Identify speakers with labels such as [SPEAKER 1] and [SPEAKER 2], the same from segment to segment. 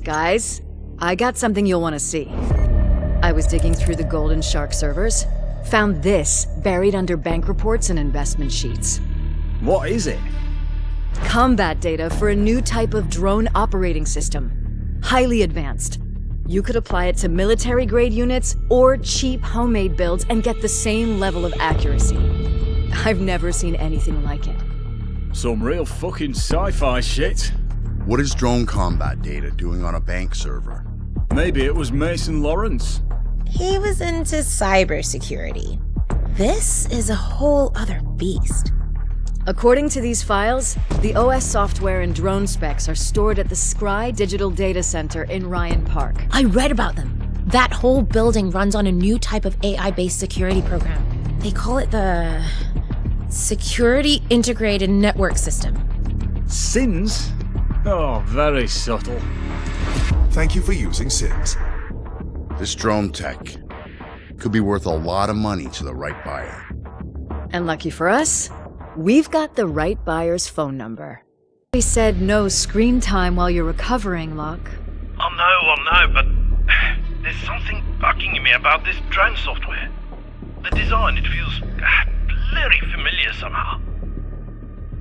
[SPEAKER 1] Guys, I got something you'll want to see. I was digging through the Golden Shark servers, found this buried under bank reports and investment sheets.
[SPEAKER 2] What is it?
[SPEAKER 1] Combat data for a new type of drone operating system. Highly advanced. You could apply it to military-grade units or cheap homemade builds and get the same level of accuracy. I've never seen anything like it.
[SPEAKER 2] Some real fucking sci-fi shit.
[SPEAKER 3] What is drone combat data doing on a bank server?
[SPEAKER 2] Maybe it was Mason Lawrence.
[SPEAKER 4] He was into cybersecurity. This is a whole other beast.
[SPEAKER 1] According to these files, the OS software and drone specs are stored at the Scry Digital Data Center in Ryan Park.
[SPEAKER 4] I read about them. That whole building runs on a new type of AI-based security program. They call it the Security Integrated Network System.
[SPEAKER 2] SINS? Oh, very subtle.
[SPEAKER 5] Thank you for using SINS.
[SPEAKER 3] This drone tech could be worth a lot of money to the right buyer.
[SPEAKER 1] And lucky for us, we've got the right buyer's phone number. He said no screen time while you're recovering, Locke.
[SPEAKER 6] I know, but there's something bugging me about this drone software. The design, it feels very familiar somehow.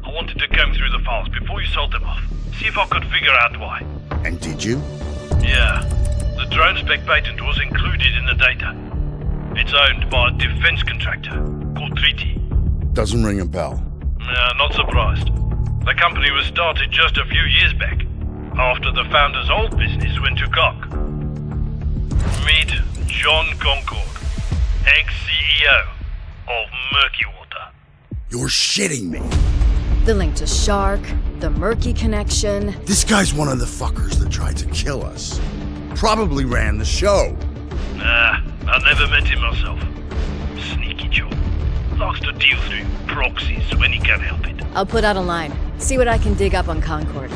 [SPEAKER 6] I wanted to comb through the files before you sold them off, see if I could figure out why.
[SPEAKER 3] And did you?
[SPEAKER 6] Yeah, the drone spec patent was included in the data. It's owned by a defense contractor called Treaty.
[SPEAKER 3] Doesn't ring a bell.
[SPEAKER 6] Not surprised. The company was started just a few years back, after the founder's old business went to cock. Meet John Concord, ex-CEO of Murky Water.
[SPEAKER 3] You're shitting me.
[SPEAKER 1] The link to Shark, the Murky connection.
[SPEAKER 3] This guy's one of the fuckers that tried to kill us. Probably ran the show.
[SPEAKER 6] Nah, I never met him myself. Sneaky Joe. Likes to deal through proxies when he can help it.
[SPEAKER 1] I'll put out a line. See what I can dig up on Concord.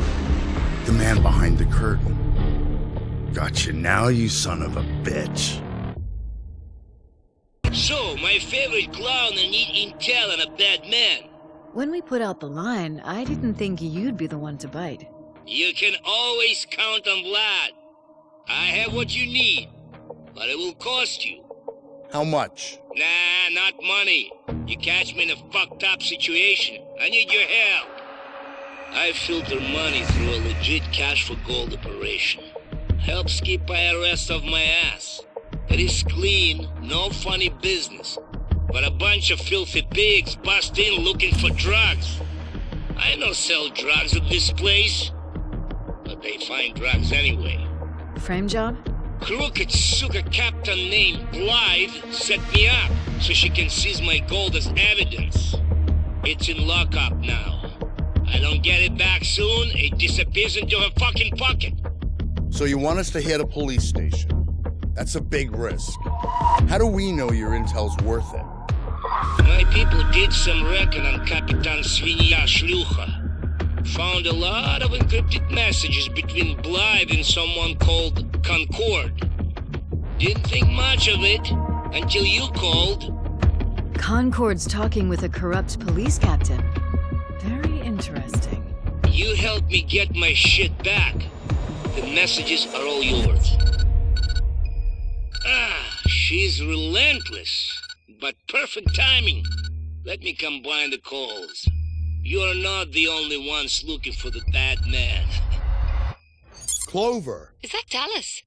[SPEAKER 3] The man behind the curtain. Gotcha now, you son of a bitch.
[SPEAKER 7] So, my favorite clown and need intel on a bad man.
[SPEAKER 1] When we put out the line, I didn't think you'd be the one to bite.
[SPEAKER 7] You can always count on Vlad. I have what you need, but it will cost you.
[SPEAKER 3] How much?
[SPEAKER 7] Nah, not money. You catch me in a fucked up situation. I need your help. I filter money through a legit cash for gold operation. Helps keep IRS off my ass. It is clean, no funny business. But a bunch of filthy pigs bust in looking for drugs. I don't sell drugs at this place. But they find drugs anyway.
[SPEAKER 1] Frame job?
[SPEAKER 7] Crooked sugar captain named Blythe set me up so she can seize my gold as evidence. It's in lockup now. I don't get it back soon, it disappears into her fucking pocket.
[SPEAKER 3] So you want us to hit a police station? That's a big risk. How do we know your intel's worth it?
[SPEAKER 7] My people did some recon on Kapitan Svinya Shlucha. Found a lot of encrypted messages between Blythe and someone called Concord. Didn't think much of it until you called.
[SPEAKER 1] Concord's talking with a corrupt police captain. Very interesting.
[SPEAKER 7] You helped me get my shit back. The messages are all yours. She's relentless, but perfect timing. Let me combine the calls. You're not the only ones looking for the bad man.
[SPEAKER 3] Clover!
[SPEAKER 8] Is that Dallas?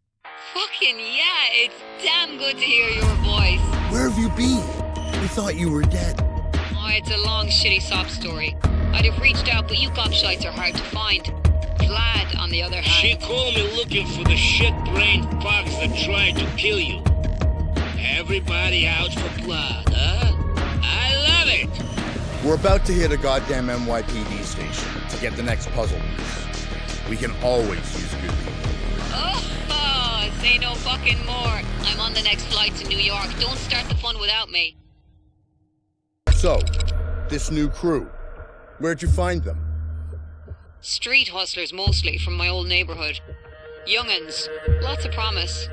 [SPEAKER 8] Fucking yeah, it's damn good to hear your voice.
[SPEAKER 3] Where have you been? We thought you were dead.
[SPEAKER 8] Oh, it's a long, shitty sob story. I'd have reached out, but you gobshites are hard to find. Vlad, on the other hand...
[SPEAKER 7] She called me looking for the shit-brained pugs that tried to kill you. Everybody out for blood, huh? I love it!
[SPEAKER 3] We're about to hit a goddamn NYPD station to get the next puzzle piece. We can always use good people.
[SPEAKER 8] Oh, say no fucking more. I'm on the next flight to New York. Don't start the fun without me.
[SPEAKER 3] So, this new crew, where'd you find them?
[SPEAKER 8] Street hustlers mostly, from my old neighborhood. Young'uns, lots of promise.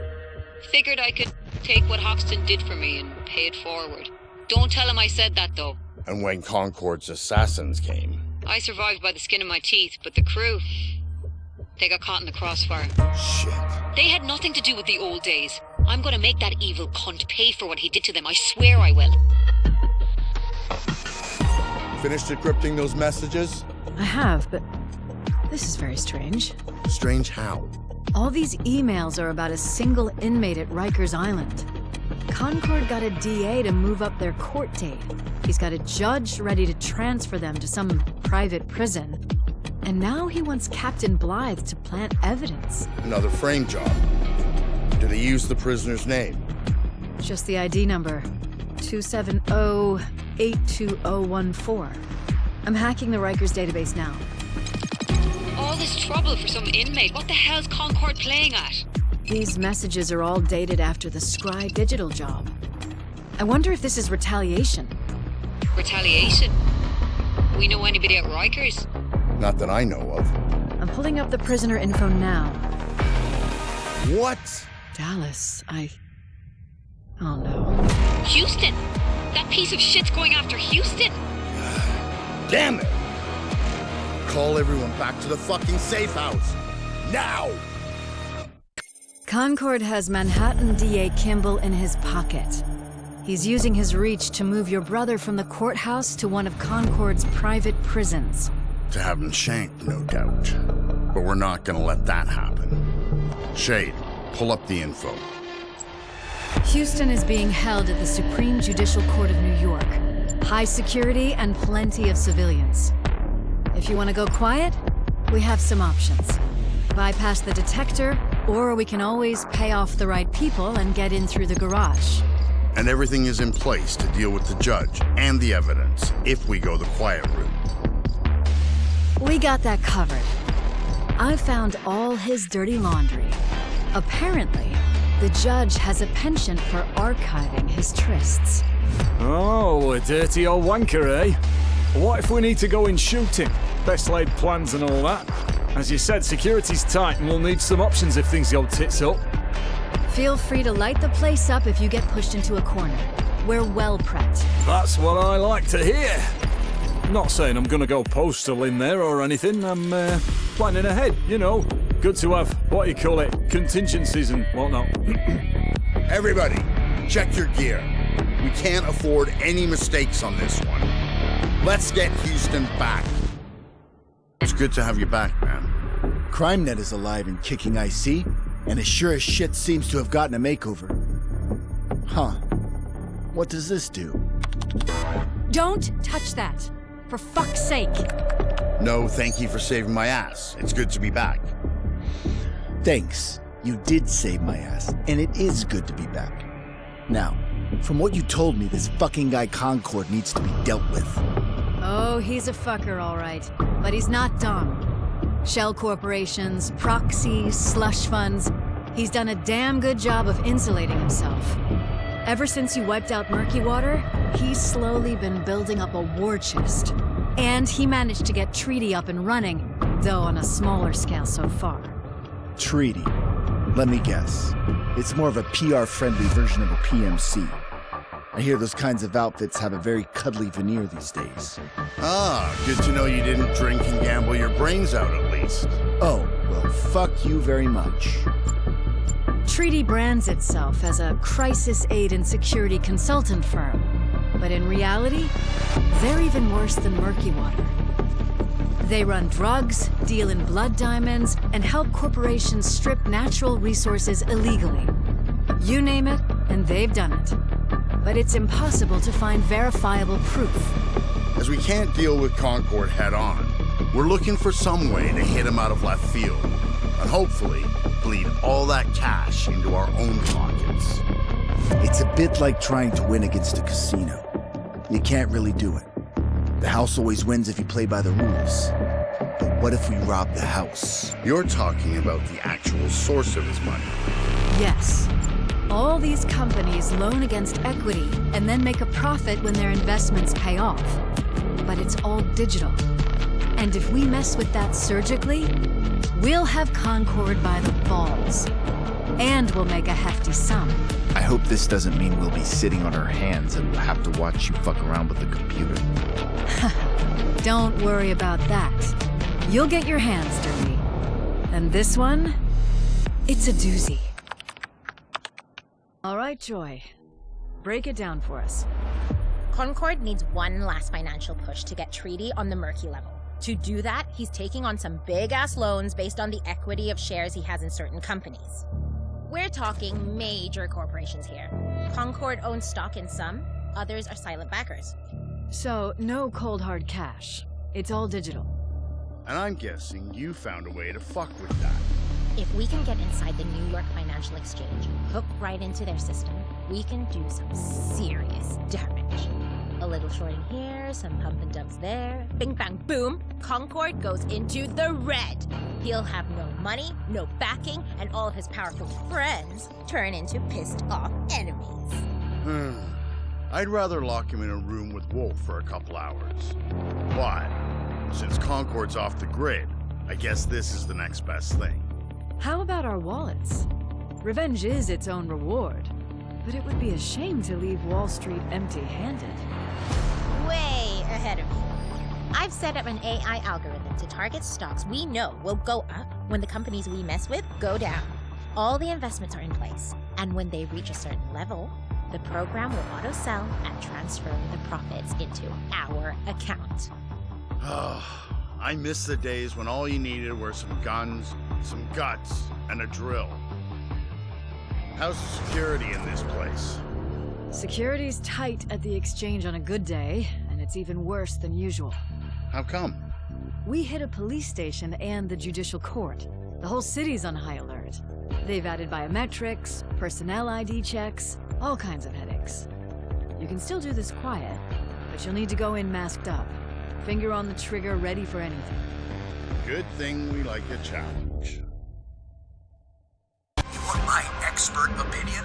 [SPEAKER 8] Figured I could take what Hoxton did for me and pay it forward. Don't tell him I said that, though.
[SPEAKER 3] And when Concord's assassins came?
[SPEAKER 8] I survived by the skin of my teeth, but the crew... They got caught in the crossfire.
[SPEAKER 3] Shit.
[SPEAKER 8] They had nothing to do with the old days. I'm gonna make that evil cunt pay for what he did to them. I swear I will.
[SPEAKER 3] Finished decrypting those messages?
[SPEAKER 1] I have, but this is very strange.
[SPEAKER 3] Strange how?
[SPEAKER 1] All these emails are about a single inmate at Rikers Island. Concord got a DA to move up their court date. He's got a judge ready to transfer them to some private prison. And now he wants Captain Blythe to plant evidence.
[SPEAKER 3] Another frame job. Do they use the prisoner's name?
[SPEAKER 1] Just the ID number. 270-82014. I'm hacking the Rikers database now.
[SPEAKER 8] All this trouble for some inmate. What the hell's Concord playing at?
[SPEAKER 1] These messages are all dated after the Scry Digital job. I wonder if this is retaliation.
[SPEAKER 8] Retaliation? We know anybody at Rikers?
[SPEAKER 3] Not that I know of.
[SPEAKER 1] I'm pulling up the prisoner info now.
[SPEAKER 3] What?
[SPEAKER 1] Dallas, Oh no.
[SPEAKER 8] Houston! That piece of shit's going after Houston!
[SPEAKER 3] Damn it! Call everyone back to the fucking safe house. Now!
[SPEAKER 1] Concord has Manhattan DA Kimball in his pocket. He's using his reach to move your brother from the courthouse to one of Concord's private prisons.
[SPEAKER 3] To have him shanked, no doubt. But we're not gonna let that happen. Shade, pull up the info.
[SPEAKER 1] Houston is being held at the Supreme Judicial Court of New York. High security and plenty of civilians. If you want to go quiet, we have some options. Bypass the detector, or we can always pay off the right people and get in through the garage.
[SPEAKER 3] And everything is in place to deal with the judge and the evidence if we go the quiet route.
[SPEAKER 1] We got that covered. I found all his dirty laundry. Apparently, the judge has a penchant for archiving his trysts.
[SPEAKER 2] Oh, a dirty old wanker, eh? What if we need to go in shooting? Best laid plans and all that. As you said, security's tight and we'll need some options if things go tits up.
[SPEAKER 1] Feel free to light the place up if you get pushed into a corner. We're well prepped.
[SPEAKER 2] That's what I like to hear. Not saying I'm gonna go postal in there or anything. I'm planning ahead, you know. Good to have, what do you call it, contingencies and whatnot.
[SPEAKER 3] Everybody, check your gear. We can't afford any mistakes on this one. Let's get Houston back. It's good to have you back, man.
[SPEAKER 9] CrimeNet is alive and kicking, I see, and it sure as shit seems to have gotten a makeover. Huh. What does this do?
[SPEAKER 1] Don't touch that! For fuck's sake!
[SPEAKER 3] No, thank you for saving my ass. It's good to be back.
[SPEAKER 9] Thanks. You did save my ass, and it is good to be back. Now, from what you told me, this fucking guy Concord needs to be dealt with.
[SPEAKER 1] Oh, he's a fucker, all right. But he's not dumb. Shell corporations, proxies, slush funds. He's done a damn good job of insulating himself. Ever since you wiped out Murky Water, he's slowly been building up a war chest. And he managed to get Treaty up and running, though on a smaller scale so far.
[SPEAKER 9] Treaty. Let me guess. It's more of a PR-friendly version of a PMC. I hear those kinds of outfits have a very cuddly veneer these days.
[SPEAKER 3] Ah, good to know you didn't drink and gamble your brains out at least.
[SPEAKER 9] Oh, well, fuck you very much.
[SPEAKER 1] Treaty brands itself as a crisis aid and security consultant firm. But in reality, they're even worse than Murky Water. They run drugs, deal in blood diamonds, and help corporations strip natural resources illegally. You name it, and they've done it. But it's impossible to find verifiable proof.
[SPEAKER 3] As we can't deal with Concord head-on, we're looking for some way to hit him out of left field, and hopefully bleed all that cash into our own pockets.
[SPEAKER 9] It's a bit like trying to win against a casino. You can't really do it. The house always wins if you play by the rules. But what if we rob the house?
[SPEAKER 3] You're talking about the actual source of his money.
[SPEAKER 1] Yes. All these companies loan against equity and then make a profit when their investments pay off. But it's all digital. And if we mess with that surgically, we'll have Concord by the balls. And we'll make a hefty sum.
[SPEAKER 9] I hope this doesn't mean we'll be sitting on our hands and we'll have to watch you fuck around with the computer.
[SPEAKER 1] Don't worry about that. You'll get your hands dirty. And this one? It's a doozy. All right, Joy. Break it down for us.
[SPEAKER 4] Concord needs one last financial push to get Treaty on the murky level. To do that, he's taking on some big-ass loans based on the equity of shares he has in certain companies. We're talking major corporations here. Concord owns stock in some, others are silent backers.
[SPEAKER 1] So, no cold hard cash. It's all digital.
[SPEAKER 3] And I'm guessing you found a way to fuck with that.
[SPEAKER 4] If we can get inside the New York Financial Exchange, hook right into their system, we can do some serious damage. A little shorting here, some pump and dumps there. Bing bang boom, Concord goes into the red. He'll have no money, no backing, and all of his powerful friends turn into pissed off enemies.
[SPEAKER 3] I'd rather lock him in a room with Wolf for a couple hours. But since Concord's off the grid, I guess this is the next best thing.
[SPEAKER 1] How about our wallets? Revenge is its own reward, but it would be a shame to leave Wall Street empty-handed.
[SPEAKER 4] Way ahead of you. I've set up an AI algorithm to target stocks we know will go up when the companies we mess with go down. All the investments are in place, and when they reach a certain level, the program will auto-sell and transfer the profits into our account.
[SPEAKER 3] I miss the days when all you needed were some guns, some guts, and a drill. How's the security in this place?
[SPEAKER 1] Security's tight at the exchange on a good day, and it's even worse than usual.
[SPEAKER 3] How come?
[SPEAKER 1] We hit a police station and the judicial court. The whole city's on high alert. They've added biometrics, personnel ID checks, all kinds of headaches. You can still do this quiet, but you'll need to go in masked up. Finger on the trigger, ready for anything.
[SPEAKER 3] Good thing we like a challenge.
[SPEAKER 10] You want my expert opinion?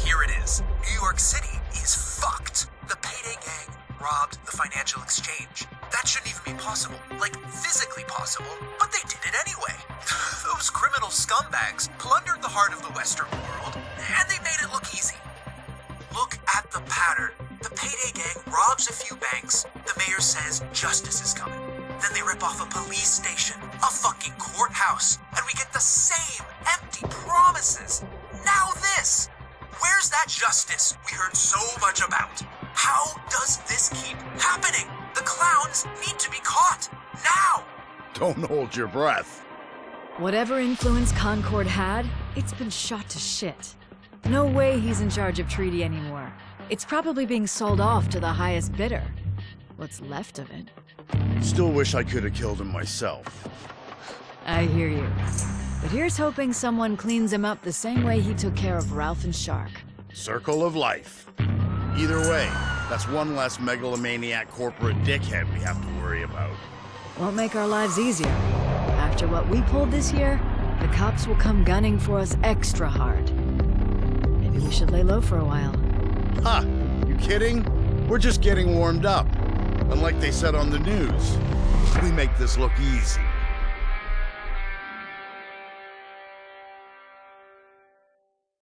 [SPEAKER 10] Here it is. New York City is fucked. The payday gang robbed the financial exchange. That shouldn't even be possible. Like, physically possible, but they did it anyway. Those criminal scumbags plundered the heart of the Western world, and they made it look easy. Look at the pattern. The payday gang robs a few banks. The mayor says justice is coming. Then they rip off a police station, a fucking courthouse, and we get the same empty promises. Now this! Where's that justice we heard so much about? How does this keep happening? The clowns need to be caught. Now!
[SPEAKER 3] Don't hold your breath.
[SPEAKER 1] Whatever influence Concord had, it's been shot to shit. No way he's in charge of Treaty anymore. It's probably being sold off to the highest bidder. What's left of it.
[SPEAKER 3] Still wish I could have killed him myself.
[SPEAKER 1] I hear you. But here's hoping someone cleans him up the same way he took care of Ralph and Shark.
[SPEAKER 3] Circle of life. Either way, that's one less megalomaniac corporate dickhead we have to worry about.
[SPEAKER 1] Won't make our lives easier. After what we pulled this year, the cops will come gunning for us extra hard. Maybe we should lay low for a while.
[SPEAKER 3] Ha! You kidding? We're just getting warmed up. And like they said on the news, we make this look easy.